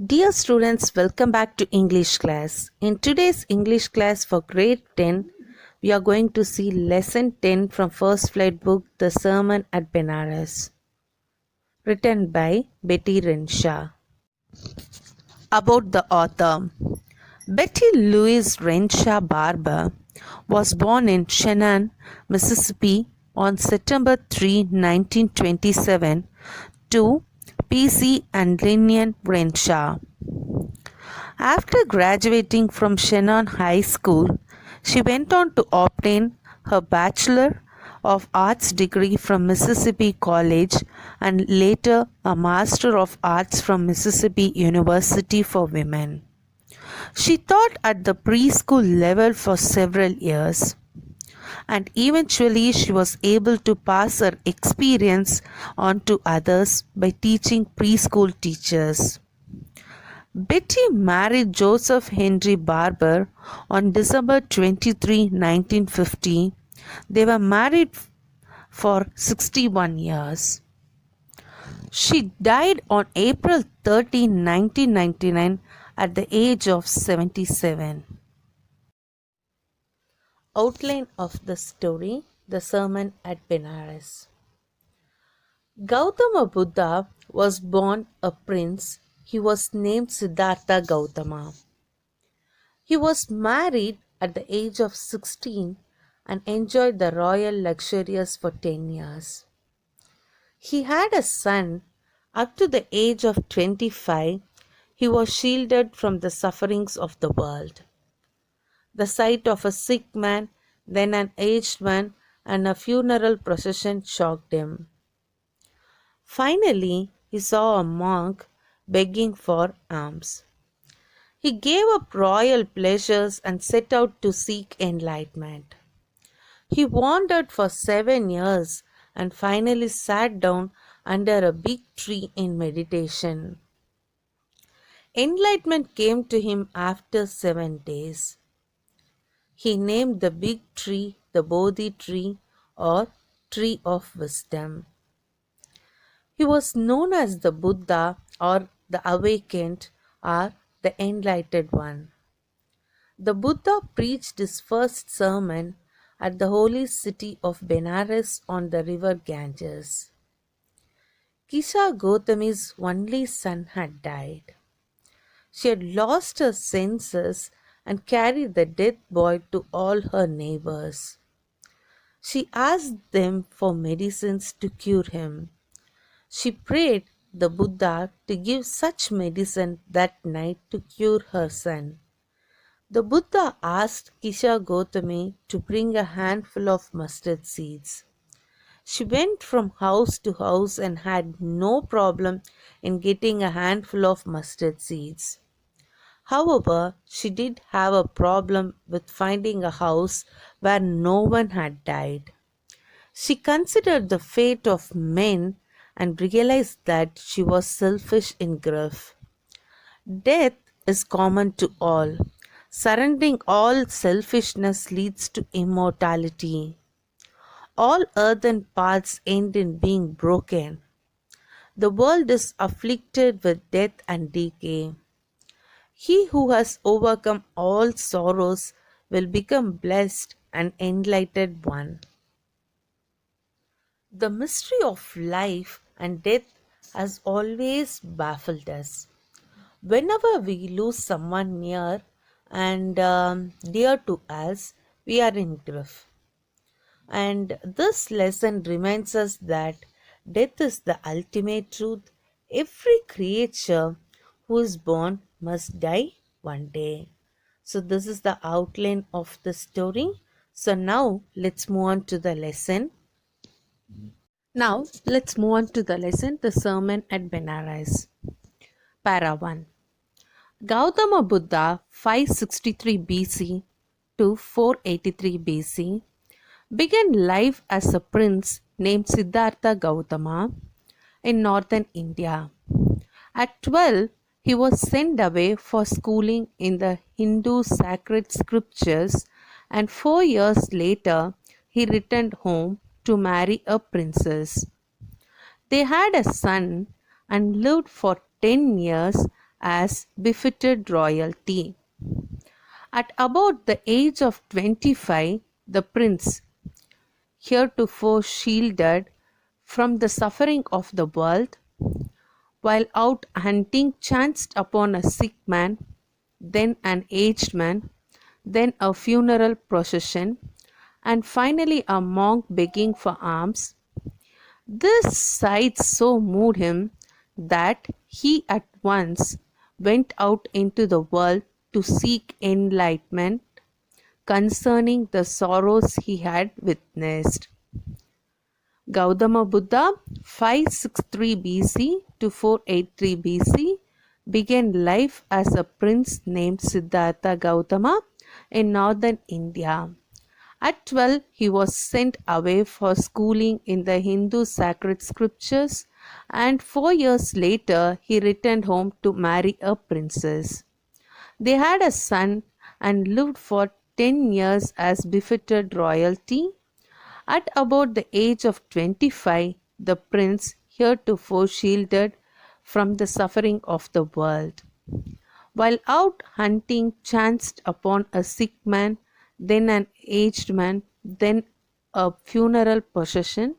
Dear students, welcome back to English class. In today's English class for grade 10, we are going to see lesson 10 from First Flight book The Sermon at Benares, written by Betty Renshaw. About the author. Betty Louise Renshaw Barber was born in Shannon, Mississippi on September 3, 1927 to P.C. and Lillian Renshaw. After graduating from Shannon High School, she went on to obtain her Bachelor of Arts degree from Mississippi College and later a Master of Arts from Mississippi University for Women. She taught at the preschool level for several years, and eventually she was able to pass her experience on to others by teaching preschool teachers. Betty married Joseph Henry Barber on December 23, 1950. They were married for 61 years. She died on April 13, 1999 at the age of 77. Outline of the story: The Sermon at Benares. Gautama Buddha was born a prince. He was named Siddhartha Gautama. He was married at the age of 16 and enjoyed the royal luxuries for 10 years. He had a son. Up to the age of 25, he was shielded from the sufferings of the world. The sight of a sick man, then an aged one, and a funeral procession shocked him. Finally, he saw a monk begging for alms. He gave up royal pleasures and set out to seek enlightenment. He wandered for 7 years and finally sat down under a big tree in meditation. Enlightenment came to him after 7 days. He named the big tree the Bodhi tree or tree of wisdom. He was known as the Buddha or the awakened or the enlightened one. The Buddha preached his first sermon at the holy city of Benares on the river Ganges. Kisha Gautami's only son had died. She had lost her senses and carried the dead boy to all her neighbors. She asked them for medicines to cure him. She prayed the Buddha to give such medicine that night to cure her son. The Buddha asked Kisha Gautami to bring a handful of mustard seeds. She went from house to house and had no problem in getting a handful of mustard seeds. However, she did have a problem with finding a house where no one had died. She considered the fate of men and realized that she was selfish in grief. Death is common to all. Surrendering all selfishness leads to immortality. All earthen paths end in being broken. The world is afflicted with death and decay. He who has overcome all sorrows will become blessed and enlightened one. The mystery of life and death has always baffled us. Whenever we lose someone near and dear to us, we are in grief. And this lesson reminds us that death is the ultimate truth. Every creature who is born must die one day. So, this is the outline of the story. So, now let's move on to the lesson. The Sermon at Benares. Para 1. Gautama Buddha 563 BC to 483 BC began life as a prince named Siddhartha Gautama in northern India. At 12, he was sent away for schooling in the Hindu sacred scriptures, and 4 years later, he returned home to marry a princess. They had a son and lived for 10 years as befitted royalty. At about the age of 25, the prince, heretofore shielded from the suffering of the world, while out hunting, chanced upon a sick man, then an aged man, then a funeral procession, and finally a monk begging for alms. This sight so moved him that he at once went out into the world to seek enlightenment concerning the sorrows he had witnessed. Gautama Buddha, 563 BC to 483 BC, began life as a prince named Siddhartha Gautama in northern India. At 12, he was sent away for schooling in the Hindu sacred scriptures, and 4 years later, he returned home to marry a princess. They had a son and lived for 10 years as befitted royalty. At about the age of 25, the prince, heretofore shielded from the suffering of the world, while out hunting, chanced upon a sick man, then an aged man, then a funeral procession,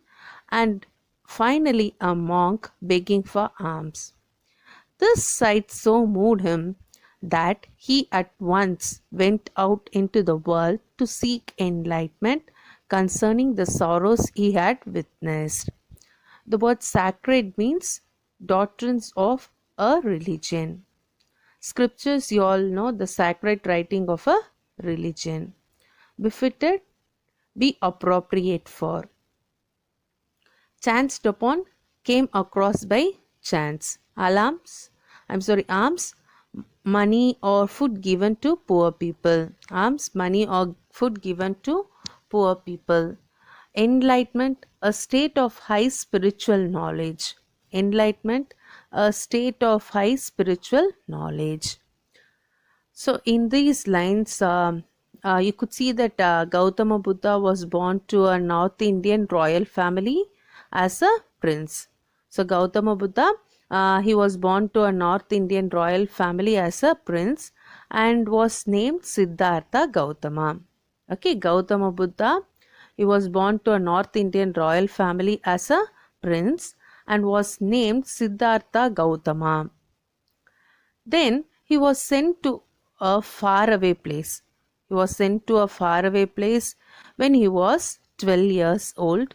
and finally a monk begging for alms. This sight so moved him that he at once went out into the world to seek enlightenment concerning the sorrows he had witnessed. The word sacred means doctrines of a religion. Scriptures, you all know, the sacred writing of a religion. Befitted, be appropriate for. Chanced upon, came across by chance. Alms, money or food given to poor people. Alms, money or food given to poor people. Enlightenment, a state of high spiritual knowledge. Enlightenment, a state of high spiritual knowledge. So, in these lines, you could see that Gautama Buddha was born to a North Indian royal family as a prince. So, Gautama Buddha, he was born to a North Indian royal family as a prince and was named Siddhartha Gautama. Okay, Gautama Buddha, he was born to a North Indian royal family as a prince and was named Siddhartha Gautama. Then he was sent to a faraway place. He was sent to a faraway place when he was 12 years old.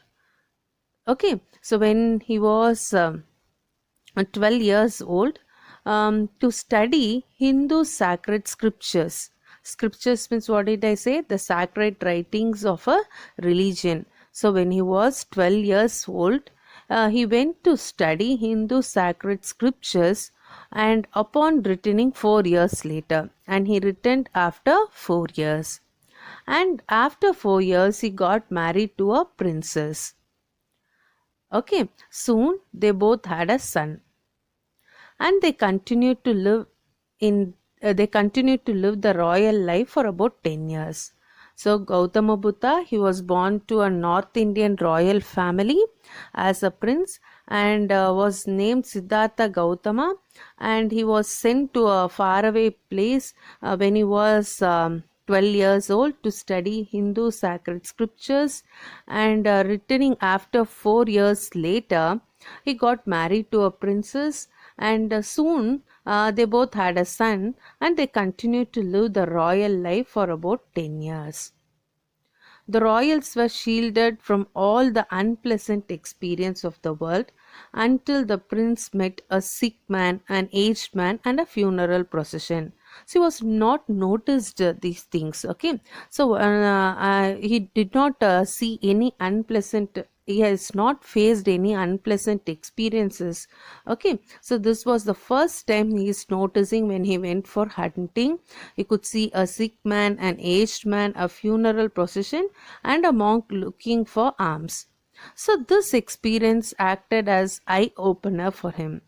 Okay, so when he was 12 years old, to study Hindu sacred scriptures. Scriptures means, what did I say? The sacred writings of a religion. So when he was 12 years old, he went to study Hindu sacred scriptures, and upon returning 4 years later, and he returned after 4 years. And after 4 years, he got married to a princess. Okay, soon they both had a son, and they continued to live the royal life for about 10 years. So Gautama Buddha, he was born to a North Indian royal family as a prince and was named Siddhartha Gautama, and he was sent to a faraway place when he was 12 years old to study Hindu sacred scriptures, and returning after 4 years later, he got married to a princess, and soon they both had a son, and they continued to live the royal life for about 10 years. The royals were shielded from all the unpleasant experience of the world until the prince met a sick man, an aged man, and a funeral procession. So he was not noticed these things. Okay, so he did not see any unpleasant. He has not faced any unpleasant experiences. Okay, so this was the first time he is noticing when he went for hunting. He could see a sick man, an aged man, a funeral procession, and a monk looking for alms. So this experience acted as eye opener for him.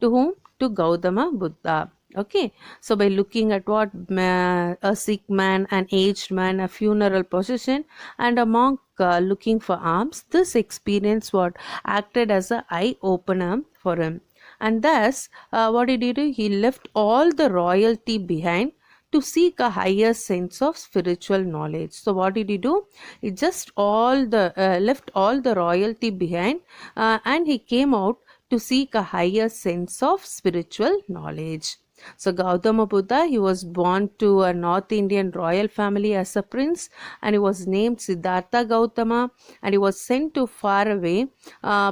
To whom? To Gautama Buddha. Okay, so by looking at what a sick man, an aged man, a funeral procession, and a monk looking for alms, this experience what acted as a eye opener for him. And thus, what did he do? He left all the royalty behind to seek a higher sense of spiritual knowledge. So what did he do? He just all the left all the royalty behind, and he came out to seek a higher sense of spiritual knowledge. So Gautama Buddha, he was born to a North Indian royal family as a prince, and he was named Siddhartha Gautama, and he was sent to far away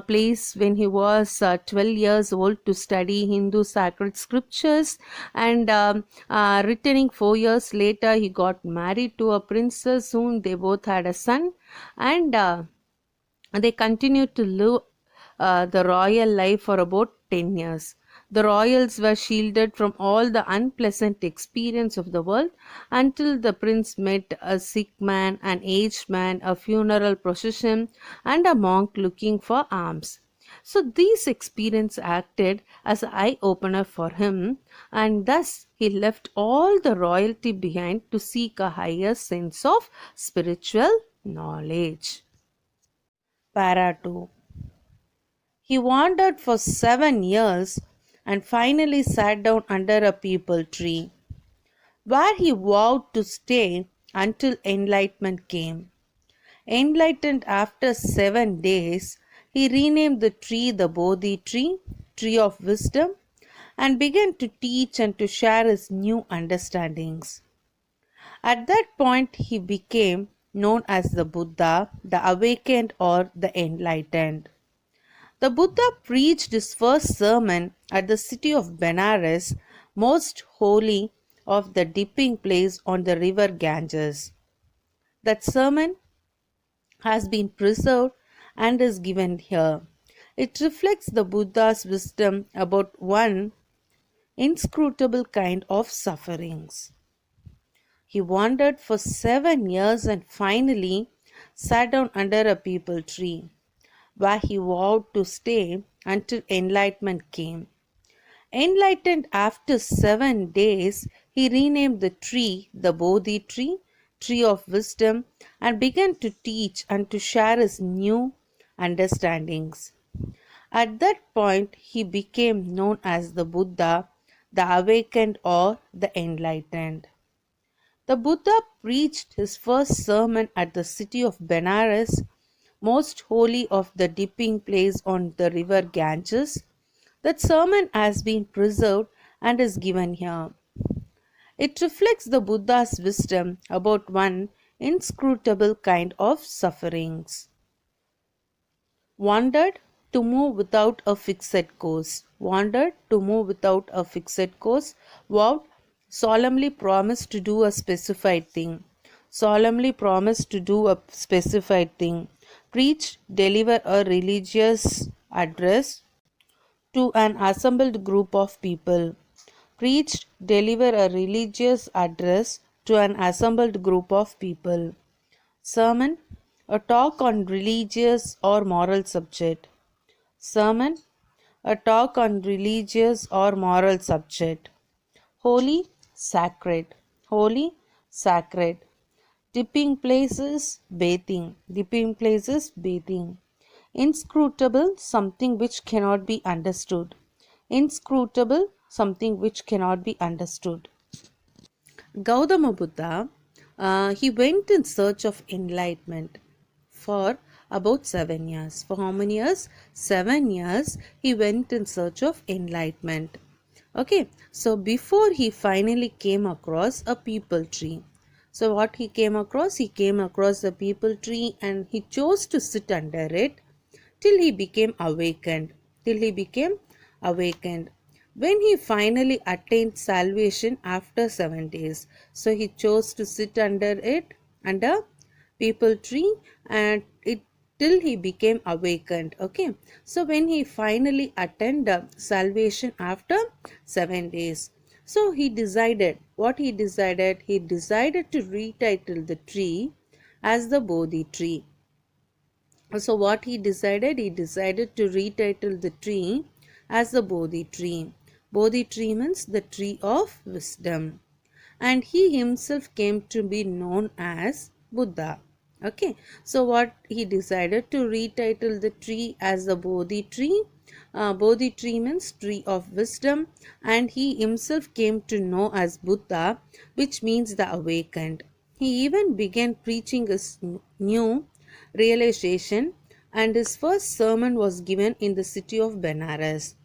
place when he was 12 years old to study Hindu sacred scriptures, and returning 4 years later, he got married to a princess. Soon they both had a son, and they continued to live the royal life for about 10 years. The royals were shielded from all the unpleasant experience of the world until the prince met a sick man, an aged man, a funeral procession, and a monk looking for alms. So these experiences acted as an eye-opener for him, and thus he left all the royalty behind to seek a higher sense of spiritual knowledge. Para 2. He wandered for 7 years and finally sat down under a peepal tree, where he vowed to stay until enlightenment came. Enlightened after 7 days, he renamed the tree the Bodhi tree, tree of wisdom, and began to teach and to share his new understandings. At that point, he became known as the Buddha, the awakened or the enlightened. The Buddha preached his first sermon at the city of Benares, most holy of the dipping place on the river Ganges. That sermon has been preserved and is given here. It reflects the Buddha's wisdom about one inscrutable kind of sufferings. He wandered for 7 years and finally sat down under a peepal tree, where he vowed to stay until enlightenment came. Enlightened after 7 days, he renamed the tree the Bodhi tree, tree of wisdom, and began to teach and to share his new understandings. At that point, he became known as the Buddha, the awakened or the enlightened. The Buddha preached his first sermon at the city of Benares, most holy of the dipping place on the river Ganges. That sermon has been preserved and is given here. It reflects the Buddha's wisdom about one inscrutable kind of sufferings. Wandered to move without a fixed course. Wandered to move without a fixed course. Vowed, solemnly promised to do a specified thing. Solemnly promised to do a specified thing. Preach, deliver a religious address to an assembled group of people. Preached, deliver a religious address to an assembled group of people. Sermon, a talk on religious or moral subject. Sermon, a talk on religious or moral subject. Holy, sacred. Holy, sacred. Dipping places, bathing. Dipping places, bathing. Inscrutable, something which cannot be understood. Inscrutable, something which cannot be understood. Gautama Buddha, he went in search of enlightenment for about 7 years. For how many years? 7 years he went in search of enlightenment. Okay, so before he finally came across a peepal tree. So what he came across? He came across a peepal tree and he chose to sit under it till he became awakened. Till he became awakened. When he finally attained salvation after 7 days, so he chose to sit under it, under peepal tree, and it till he became awakened. Okay, so when he finally attained salvation after 7 days, so he decided, what he decided? He decided to retitle the tree as the Bodhi tree. So what he decided? He decided to retitle the tree as the Bodhi tree. Bodhi tree means the tree of wisdom. And he himself came to be known as Buddha. Okay, so what he decided to retitle the tree as the Bodhi tree. Bodhi tree means tree of wisdom, and he himself came to know as Buddha, which means the awakened. He even began preaching his new realization, and his first sermon was given in the city of Benares.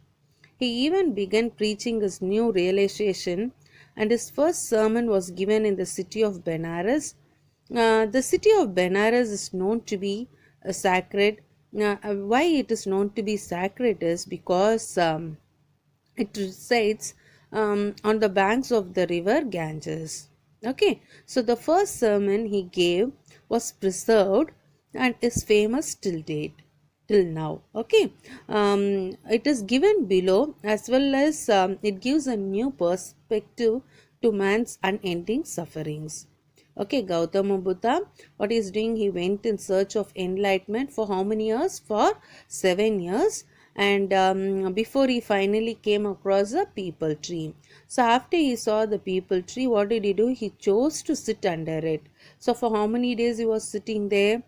He even began preaching his new realization, and his first sermon was given in the city of Benares. The city of Benares is known to be sacred. Why it is known to be sacred is because it resides on the banks of the river Ganges. Okay, so the first sermon he gave was preserved and is famous till date, till now. Okay, it is given below, as well as it gives a new perspective to man's unending sufferings. Okay, Gautama Buddha, what he is doing, he went in search of enlightenment for how many years? For 7 years. And before he finally came across a peepal tree. So after he saw the peepal tree, what did he do? He chose to sit under it. So for how many days he was sitting there?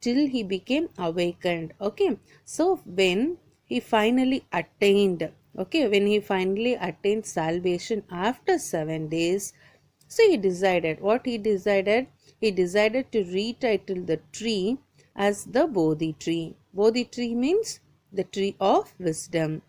Till he became awakened. Okay, so when he finally attained, okay, when he finally attained salvation after 7 days, so he decided, what he decided? He decided to retitle the tree as the Bodhi tree. Bodhi tree means the tree of wisdom.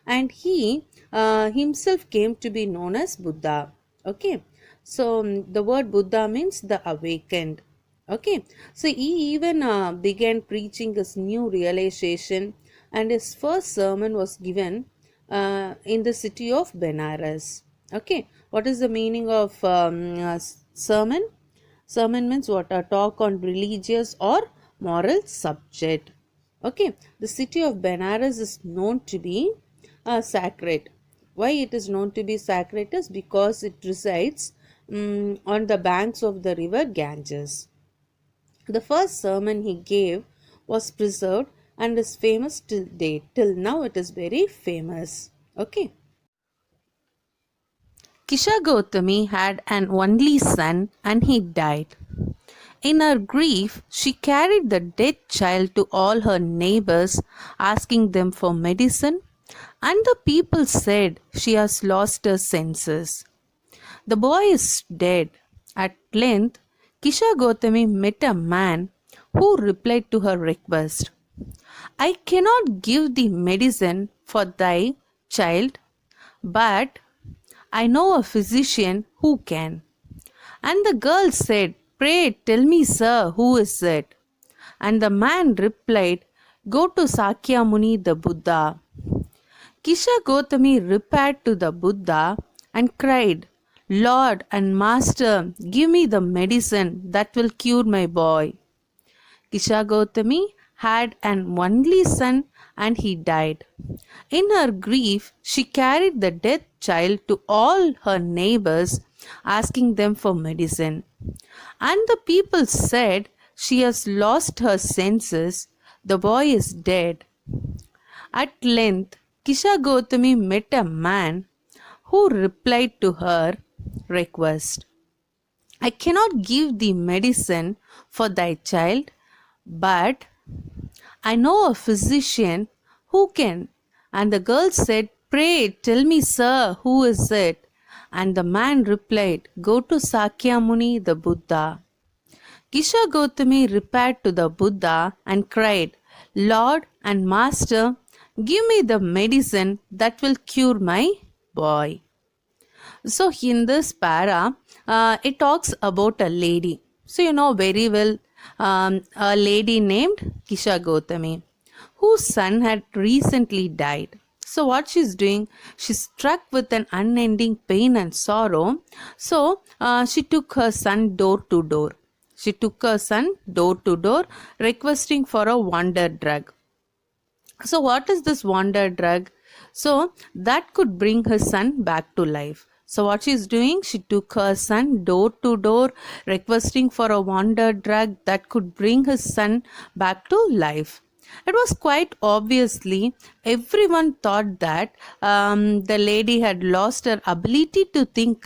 And he himself came to be known as Buddha. Okay. So the word Buddha means the awakened. Okay. So he even began preaching his new realization, and his first sermon was given in the city of Benares. Okay, what is the meaning of sermon? Sermon means what? A talk on religious or moral subject. Okay, the city of Benares is known to be sacred. Why it is known to be sacred is because it resides on the banks of the river Ganges. The first sermon he gave was preserved and is famous till date. Till now it is very famous. Okay. Kisha Gautami had an only son and he died. In her grief, she carried the dead child to all her neighbors, asking them for medicine, and the people said she has lost her senses. The boy is dead. At length, Kisha Gautami met a man who replied to her request. I cannot give thee medicine for thy child, but I know a physician who can. And the girl said, pray tell me, sir, who is it? And the man replied, go to Sakya Muni the Buddha. Kisha Gautami repaired to the Buddha and cried, Lord and Master, give me the medicine that will cure my boy. Kisha Gautami had an only son and he died. In her grief, she carried the dead child to all her neighbors, asking them for medicine. And the people said, she has lost her senses, the boy is dead. At length, Kisha Gautami met a man who replied to her request. I cannot give thee medicine for thy child, but I know a physician who can. And the girl said, pray tell me, sir, who is it? And the man replied, go to Sakya Muni the Buddha. Kisha Gautami repaired to the Buddha and cried, Lord and Master, give me the medicine that will cure my boy. So in this para, it talks about a lady. So you know very well a lady named Kisha Gautami, whose son had recently died. So what she's doing, she's struck with an unending pain and sorrow. So she took her son door to door. She took her son door to door, requesting for a wonder drug. So, what is this wonder drug? So, that could bring her son back to life. So, what she is doing? She took her son door to door, requesting for a wonder drug that could bring his son back to life. It was quite obviously everyone thought that the lady had lost her ability to think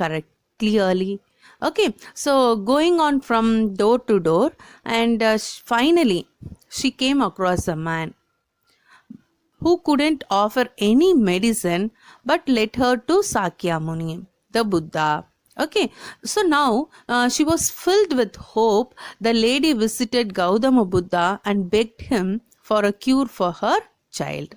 clearly, Okay, so going on from door to door, and finally she came across a man who couldn't offer any medicine but led her to Sakya Muni, the Buddha. Okay, so now she was filled with hope. The lady visited Gautama Buddha and begged him for a cure for her child.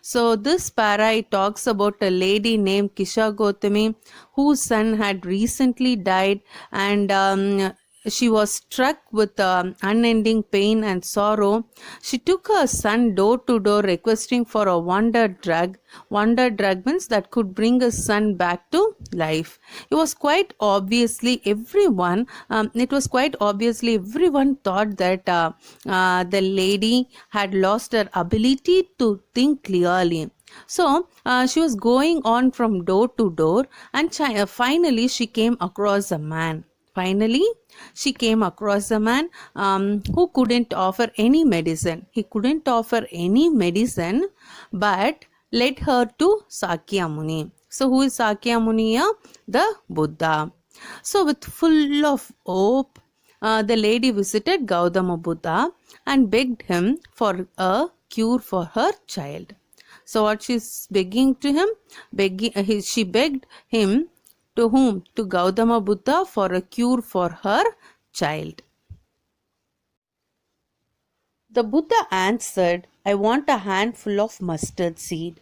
So this para it talks about a lady named Kisha Gotami whose son had recently died, and she was struck with unending pain and sorrow. She took her son door to door requesting for a wonder drug. Wonder drug means that could bring his son back to life. It was quite obviously everyone thought that the lady had lost her ability to think clearly. So she was going on from door to door, and finally she came across a man. Finally, she came across a man who couldn't offer any medicine. He couldn't offer any medicine, but led her to Sakya Muni. So, who is Sakya Muni? The Buddha. So, with full of hope, the lady visited Gautama Buddha and begged him for a cure for her child. So, what she's begging to him? She begged him to whom? To Gautama Buddha for a cure for her child. The Buddha answered, I want a handful of mustard seed.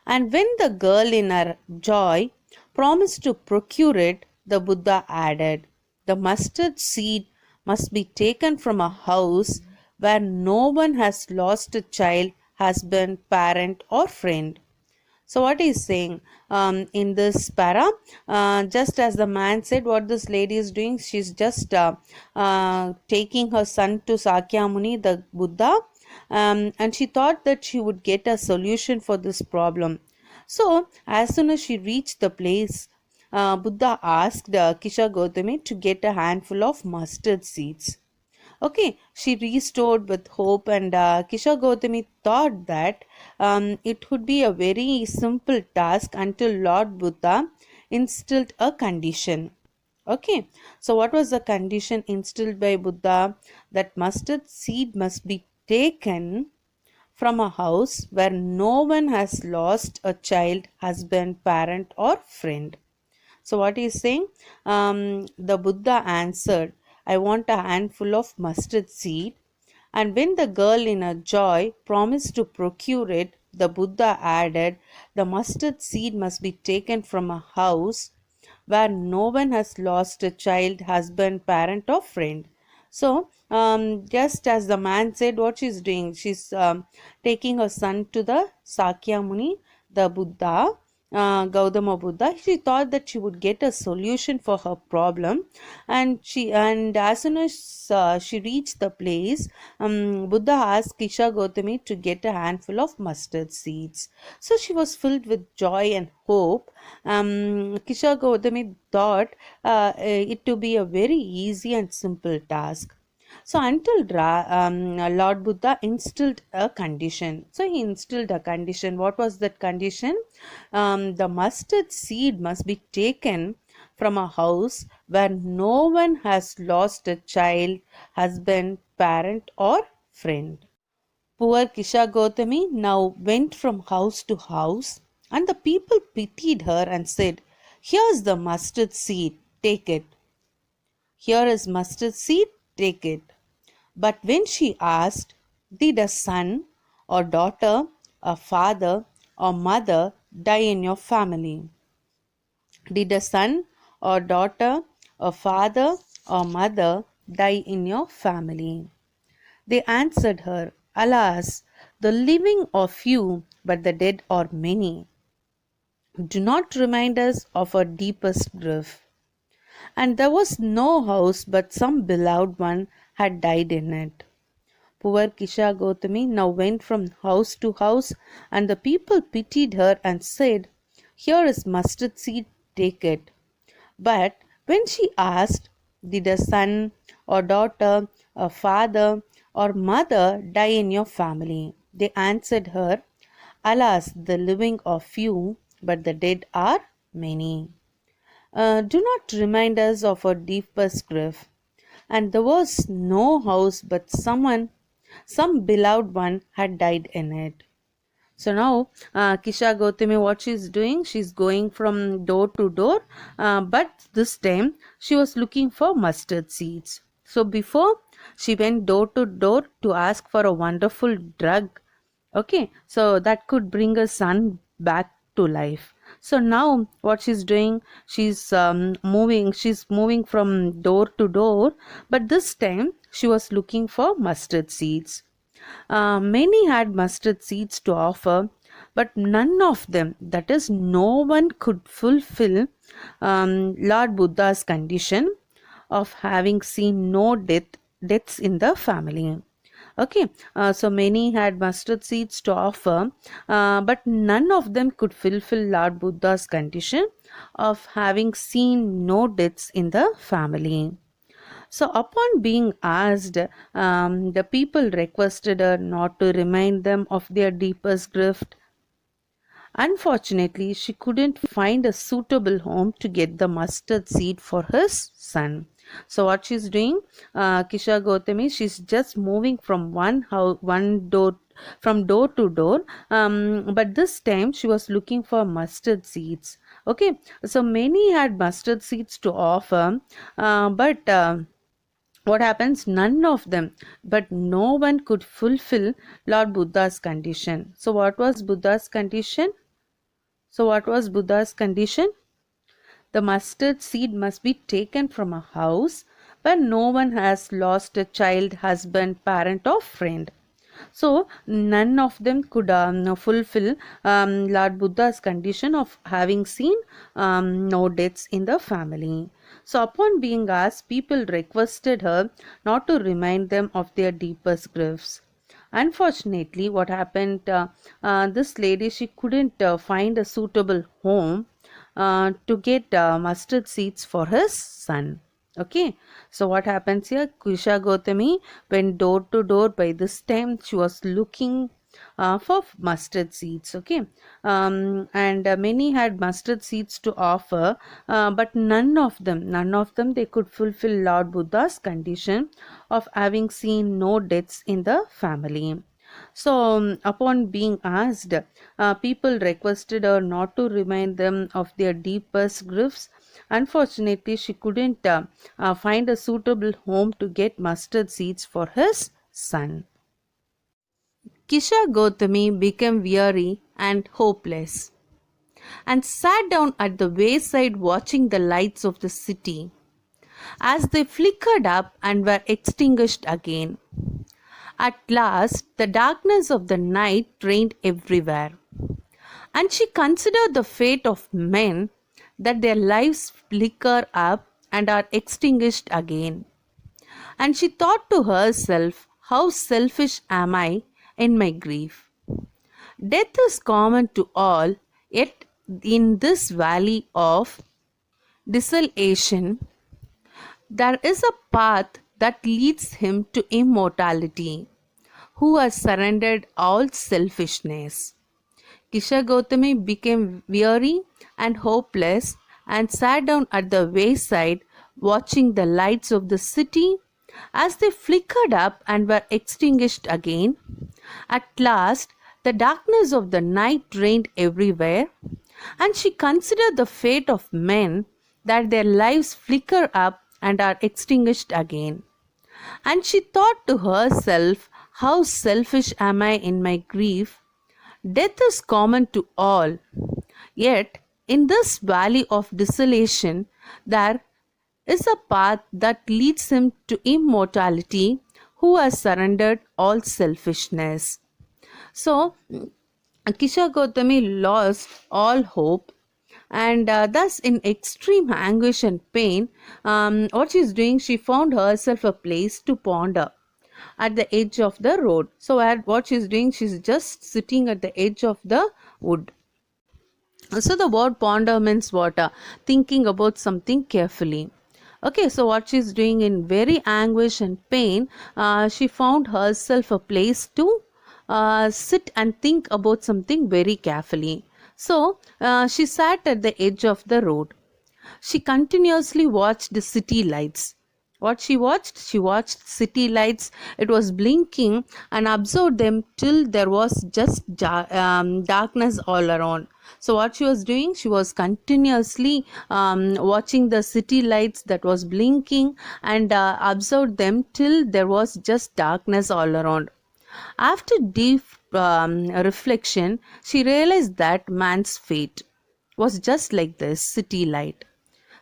And when the girl in her joy promised to procure it, the Buddha added, the mustard seed must be taken from a house where no one has lost a child, husband, parent, or friend. So what he's saying in this para, just as the man said, what this lady is doing, she's just taking her son to Sakya Muni, the Buddha, and she thought that she would get a solution for this problem. So as soon as she reached the place, Buddha asked Kisha Gautami to get a handful of mustard seeds. Okay, she restored with hope, and Kisha Gautami thought that it would be a very simple task until Lord Buddha instilled a condition. Okay, so what was the condition instilled by Buddha? That mustard seed must be taken from a house where no one has lost a child, husband, parent, or friend. So, what he is saying? The Buddha answered, I want a handful of mustard seed. And when the girl in her joy promised to procure it, the Buddha added, the mustard seed must be taken from a house where no one has lost a child, husband, parent, or friend. So, just as the man said, what she's doing, she's taking her son to the Sakya Muni, the Buddha, Gautama Buddha. She thought that she would get a solution for her problem, and as soon as she reached the place, Buddha asked Kisha Gautami to get a handful of mustard seeds. So she was filled with joy and hope. Kisha Gautami thought it to be a very easy and simple task. So until Lord Buddha instilled a condition. So he instilled a condition. What was that condition? The mustard seed must be taken from a house where no one has lost a child, husband, parent, or friend. Poor Kisha Gautami now went from house to house, and the people pitied her and said, here's the mustard seed, take it. Here is mustard seed, take it. But when she asked, did a son or daughter, a father or mother die in your family? Did a son or daughter, a father or mother die in your family? They answered her, alas, the living are few, but the dead are many. Do not remind us of our deepest grief. And there was no house, but some beloved one had died in it. Poor Kisha Gautami now went from house to house, and the people pitied her and said, here is mustard seed, take it. But when she asked, did a son or daughter, a father or mother die in your family? They answered her, alas, the living are few, but the dead are many. do not remind us of our deepest grief. And there was no house, but some beloved one had died in it. So now, Kisha Gautami, what she's doing, she's going from door to door, but this time she was looking for mustard seeds. So before she went door to door to ask for a wonderful drug, okay, so that could bring her son back to life. So now what she's doing, she's moving from door to door, but this time she was looking for mustard seeds. Many had mustard seeds to offer, but none of them, that is, no one could fulfill Lord Buddha's condition of having seen no deaths in the family. Okay, so many had mustard seeds to offer, but none of them could fulfill Lord Buddha's condition of having seen no deaths in the family. So, upon being asked, the people requested her not to remind them of their deepest grief. Unfortunately, she couldn't find a suitable home to get the mustard seed for his son. So, what she's doing, Kisha Gautami, she's just moving from one door, from door to door. But this time she was looking for mustard seeds. Okay, so many had mustard seeds to offer, but what happens, none of them, but no one could fulfill Lord Buddha's condition. So what was Buddha's condition? The mustard seed must be taken from a house where no one has lost a child, husband, parent or friend. So none of them could fulfill Lord Buddha's condition of having seen no deaths in the family. So upon being asked, people requested her not to remind them of their deepest griefs. Unfortunately, what happened, this lady, she couldn't find a suitable home to get mustard seeds for his son. Okay, so what happens here? Kusha Gautami went door to door. By this time, she was looking for mustard seeds. Okay, and many had mustard seeds to offer, but none of them, they could fulfill Lord Buddha's condition of having seen no deaths in the family. So, upon being asked, people requested her not to remind them of their deepest griefs. Unfortunately, she couldn't find a suitable home to get mustard seeds for his son. Kisha Gautami became weary and hopeless and sat down at the wayside watching the lights of the city as they flickered up and were extinguished again. At last, the darkness of the night reigned everywhere, and she considered the fate of men, that their lives flicker up and are extinguished again. And she thought to herself, how selfish am I in my grief? Death is common to all, yet in this valley of desolation, there is a path that leads him to immortality, who has surrendered all selfishness. Kisha Gautami became weary and hopeless and sat down at the wayside watching the lights of the city as they flickered up and were extinguished again. At last, the darkness of the night reigned everywhere, and she considered the fate of men, that their lives flicker up and are extinguished again. And she thought to herself, how selfish am I in my grief? Death is common to all, yet in this valley of desolation there is a path that leads him to immortality, who has surrendered all selfishness. So, Kisha Gautami lost all hope, and thus in extreme anguish and pain, what she's doing, she found herself a place to ponder at the edge of the road. So what she's doing, she's just sitting at the edge of the wood. So the word ponder means what? Thinking about something carefully. Okay, so what she's doing, in very anguish and pain, she found herself a place to sit and think about something very carefully. So she sat at the edge of the road. She continuously watched the city lights. What she watched? She watched city lights. It was blinking and observed them till there was just darkness all around. So what she was doing? She was continuously watching the city lights that was blinking and observed them till there was just darkness all around. After deep reflection, she realized that man's fate was just like this city light.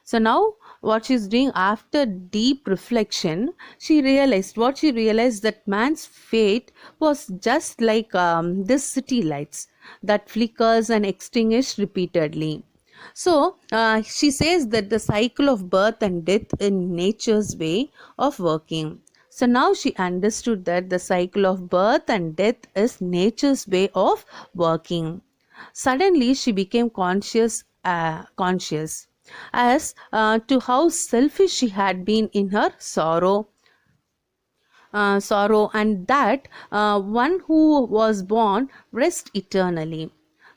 So now what she's doing, after deep reflection, she realized that man's fate was just like this city lights that flickers and extinguish repeatedly. So she says that the cycle of birth and death in nature's way of working. So now she understood that the cycle of birth and death is nature's way of working. Suddenly she became conscious as to how selfish she had been in her sorrow, and that one who was born rest eternally.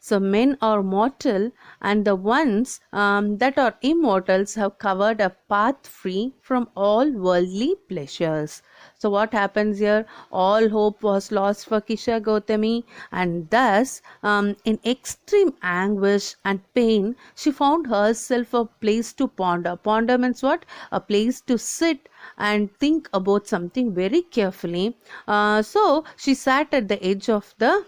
So men are mortal, and the ones that are immortals have covered a path free from all worldly pleasures. So what happens here? All hope was lost for Kisha Gautami, and thus, in extreme anguish and pain, she found herself a place to ponder. Ponder means what? A place to sit and think about something very carefully. So she sat at the edge of the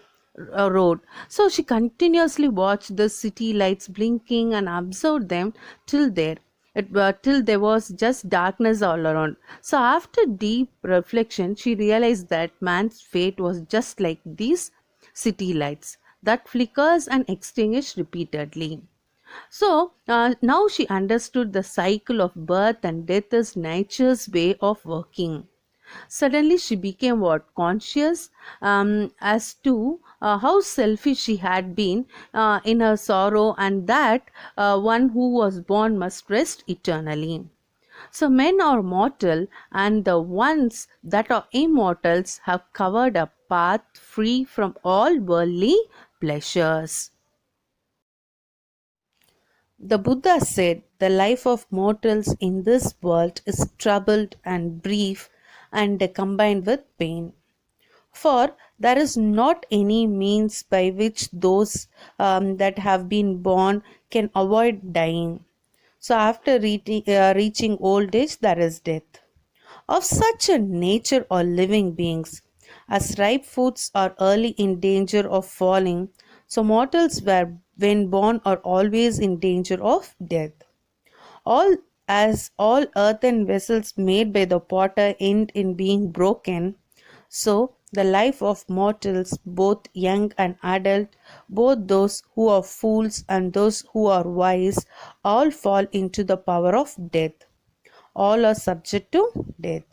road. So she continuously watched the city lights blinking and observed them till till there was just darkness all around. So after deep reflection, she realized that man's fate was just like these city lights that flickers and extinguish repeatedly. So now she understood the cycle of birth and death as nature's way of working. Suddenly she became what? Conscious as to how selfish she had been in her sorrow, and that one who was born must rest eternally. So men are mortal, and the ones that are immortals have covered a path free from all worldly pleasures. The Buddha said the life of mortals in this world is troubled and brief and combined with pain. For there is not any means by which those that have been born can avoid dying. So, after reaching old age, there is death. Of such a nature are living beings. As ripe fruits are early in danger of falling, so mortals were, when born, are always in danger of death. All as all earthen vessels made by the potter end in being broken, so the life of mortals, both young and adult, both those who are fools and those who are wise, all fall into the power of death. All are subject to death.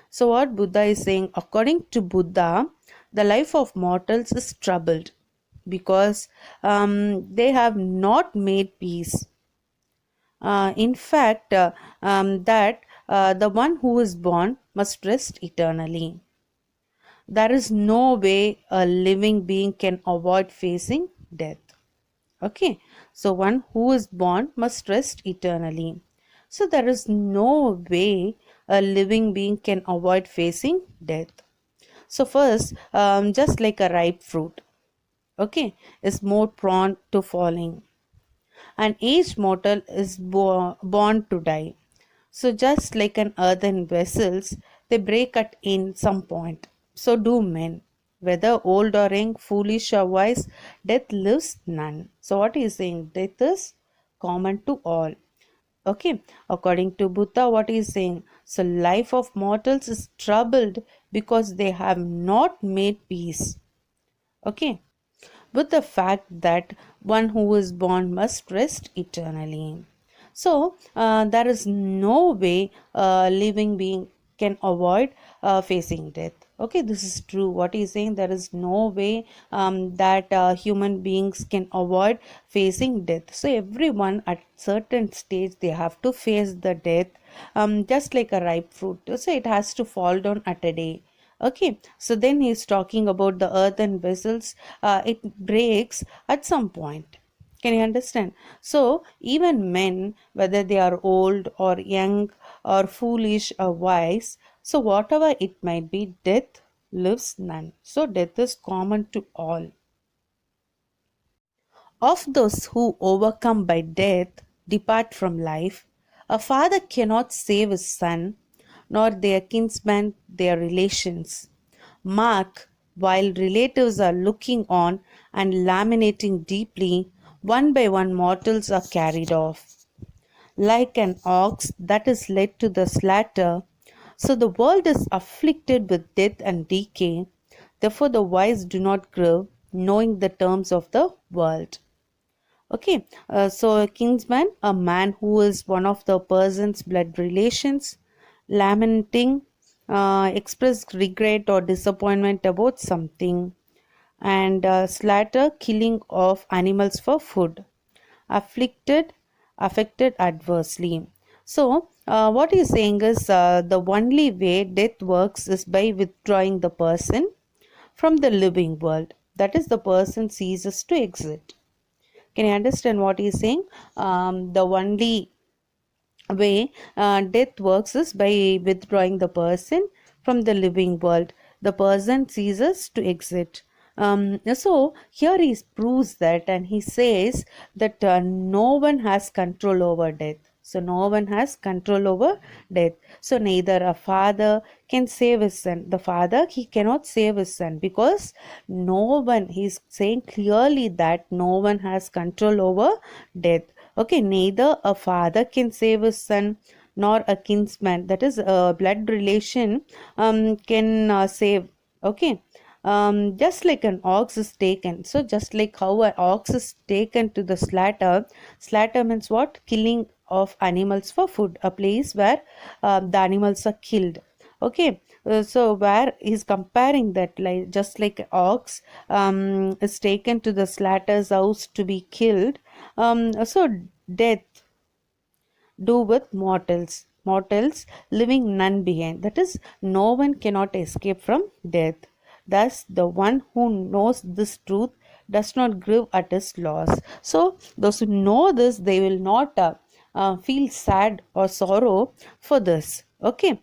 So, what Buddha is saying, according to Buddha, the life of mortals is troubled because they have not made peace. In fact, that the one who is born must rest eternally. There is no way a living being can avoid facing death. Okay, so one who is born must rest eternally. So there is no way a living being can avoid facing death. So first, just like a ripe fruit, okay, is more prone to falling. An aged mortal is born to die. So just like an earthen vessels, they break at in some point. So do men. Whether old or young, foolish or wise, death leaves none. So what he is saying? Death is common to all. Okay. According to Buddha, what he is saying? So life of mortals is troubled because they have not made peace. Okay, with the fact that one who is born must rest eternally. So, there is no way a living being can avoid facing death. Okay, this is true. What he's saying, there is no way that human beings can avoid facing death. So, everyone at certain stage they have to face the death, just like a ripe fruit. So, it has to fall down at a day. Okay, so then he's talking about the earthen vessels. It breaks at some point. Can you understand? So, even men, whether they are old or young or foolish or wise, so whatever it might be, death lives none. So, death is common to all. Of those who overcome by death depart from life, a father cannot save his son, nor their kinsmen their relations. Mark, while relatives are looking on and lamenting deeply, one by one mortals are carried off. Like an ox that is led to the slaughter, so the world is afflicted with death and decay. Therefore, the wise do not grieve, knowing the terms of the world. Okay, so a kinsman, a man who is one of the person's blood relations, lamenting, express regret or disappointment about something, and slaughter, killing of animals for food, afflicted, affected adversely. So, what he's saying is the only way death works is by withdrawing the person from the living world. That is, the person ceases to exist. Can you understand what he's saying? The only way death works is by withdrawing the person from the living world. The person ceases to exist. So here he proves that, and he says that no one has control over death. So no one has control over death. So neither a father can save his son. The father, he cannot save his son because no one, he's saying clearly that no one has control over death. Okay, neither a father can save his son nor a kinsman, that is a blood relation, can save. Okay, just like an ox is taken, so just like how an ox is taken to the slaughter means what? Killing of animals for food, a place where the animals are killed. Okay, so where he's comparing that, like just like ox is taken to the slaughter's house to be killed, so death do with mortals leaving none behind, that is, no one cannot escape from death. Thus the one who knows this truth does not grieve at his loss. So those who know this, they will not feel sad or sorrow for this. Okay,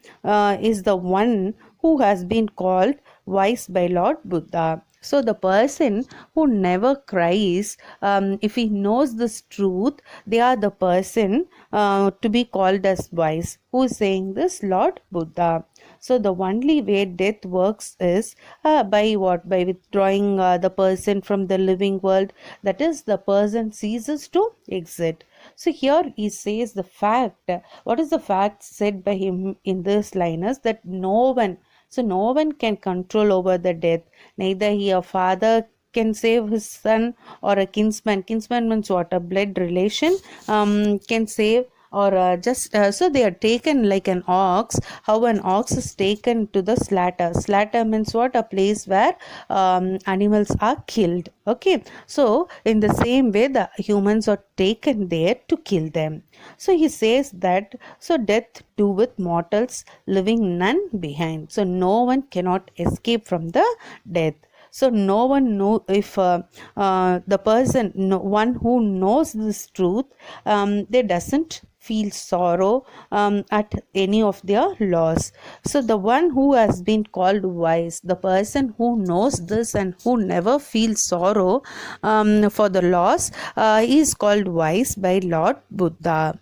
is the one who has been called wise by Lord Buddha. So the person who never cries, if he knows this truth, they are the person to be called as wise. Who is saying this? Lord Buddha. So the only way death works is by what? By withdrawing the person from the living world. That is, the person ceases to exist. So here he says the fact. What is the fact said by him in this line is that no one. So no one can control over the death. Neither he a father can save his son, or a kinsman. Kinsman means what? A blood relation can save, or just so they are taken like an ox. How an ox is taken to the slaughter means what? A place where animals are killed. Okay, so in the same way the humans are taken there to kill them. So he says that, so death do with mortals leaving none behind. So no one cannot escape from the death. So no one know if the person, no one who knows this truth, they doesn't feel sorrow at any of their loss. So the one who has been called wise, the person who knows this and who never feels sorrow for the loss, is called wise by Lord Buddha.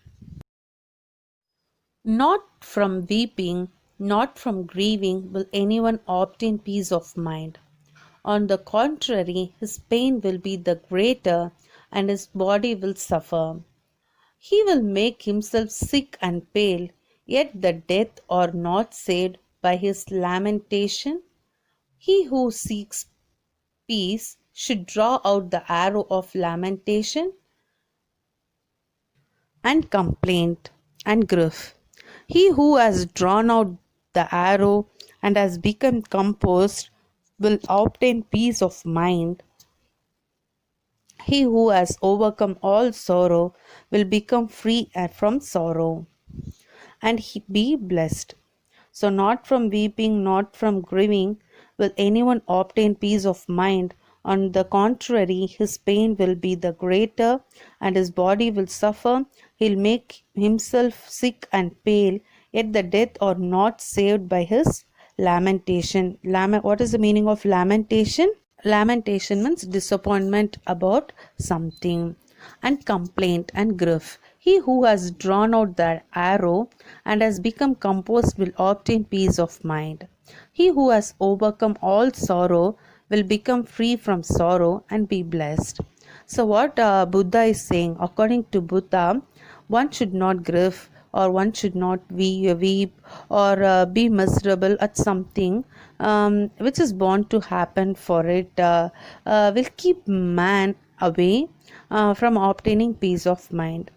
Not from weeping, not from grieving will anyone obtain peace of mind. On the contrary, his pain will be the greater and his body will suffer. He will make himself sick and pale, yet the death are not saved by his lamentation. He who seeks peace should draw out the arrow of lamentation and complaint and grief. He who has drawn out the arrow and has become composed will obtain peace of mind. He who has overcome all sorrow will become free from sorrow and be blessed. So, not from weeping, not from grieving will anyone obtain peace of mind. On the contrary, his pain will be the greater, and his body will suffer. He'll make himself sick and pale, yet the death are not saved by his lamentation. What is the meaning of lamentation? Lamentation means disappointment about something, and complaint and grief. He who has drawn out the arrow and has become composed will obtain peace of mind. He who has overcome all sorrow will become free from sorrow and be blessed. So, what Buddha is saying, according to Buddha, one should not grieve, or one should not weep, or be miserable at something which is bound to happen, for it will keep man away from obtaining peace of mind.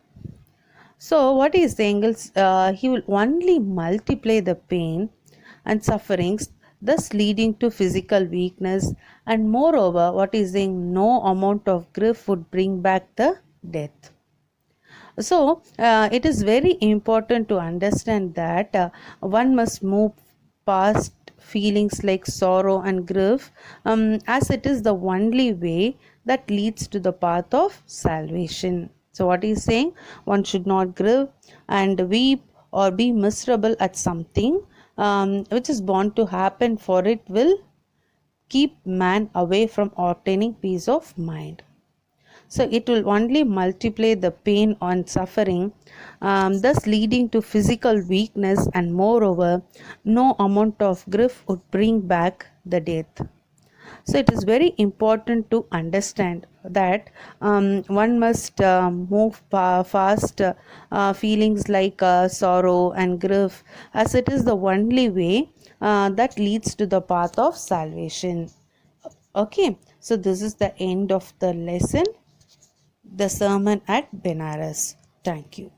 So, what he is saying is, he will only multiply the pain and sufferings, thus leading to physical weakness, and moreover, what he is saying, no amount of grief would bring back the death. So, it is very important to understand that one must move past feelings like sorrow and grief, as it is the only way that leads to the path of salvation. So, what he is saying, one should not grieve and weep or be miserable at something which is bound to happen, for it will keep man away from obtaining peace of mind. So it will only multiply the pain and suffering, thus leading to physical weakness, and moreover, no amount of grief would bring back the death. So it is very important to understand that one must move fast feelings like sorrow and grief, as it is the only way that leads to the path of salvation. Okay, so this is the end of the lesson, the sermon at Benares. Thank you.